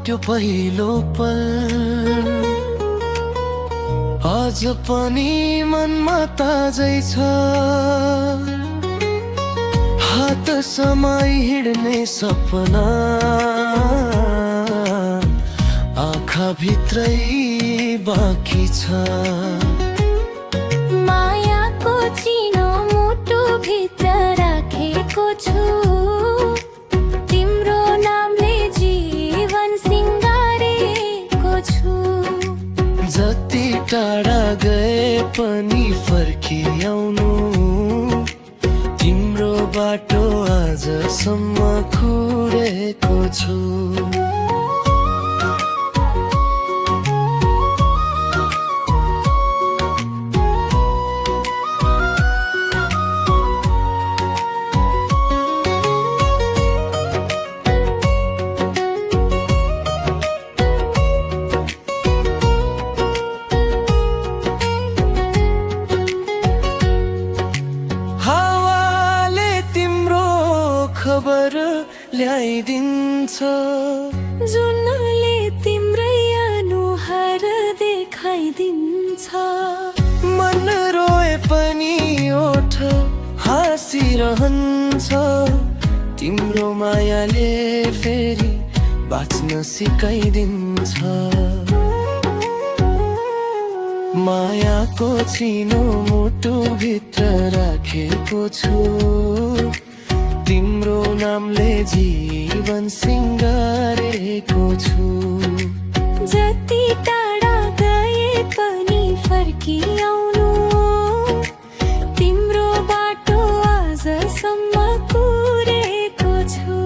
त्यो पहिलो पल आज पनि मनमा ताजै छ। हात समाई हिँड्ने सपना आँखा भित्रै बाँकी छ। मायाको चिनो मुटु भित्र राखेको छु, तिम्रो नामले जीवन सिंगारेको छु। जति टाढा गए पनि फर्किआउनु, तिम्रो बाटो आजसम्म कुरेको छु। खबर ल्याइदिन्छ, जुनले तिम्रै अनुहार देखाइदिन्छ। मन रोए पनि ओठ हाँसिरहन्छ, तिम्रो मायाले फेरि बाँच्न सिकाइदिन्छ। मायाको चिनो मुटु भित्र राखेको छु, तिम्रो नामले जीवन सिंगारेको छु। जति टाढा गए पनि फर्किआउनु, तिम्रो बाटो आजसम्म कुरेको छु।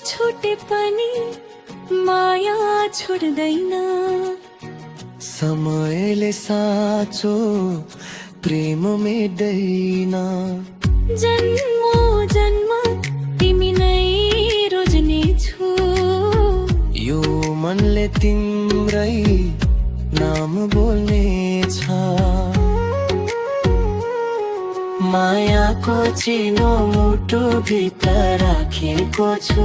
छुटे पनि माया छोड्दैन, समयले साँचो प्रेम मेट्दैन। जन्मो जन्म तिमी नै रोज्ने छु, यो मनले तिम्रै नाम बोल्ने छ। मायाको चिनो मुटु भित्र राखेको छु,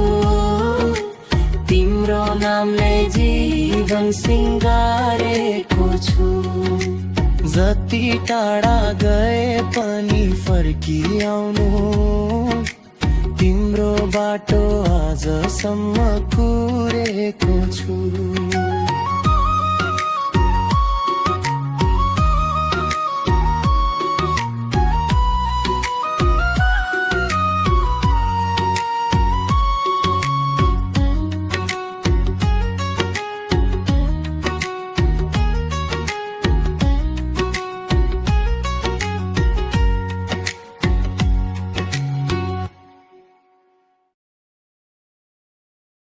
तिम्रो नामले जीवन सिंगारेको छु। जति टाढा गए पनि फर्किआउनु, तिम्रो बाटो आजसम्म कुरेको छु।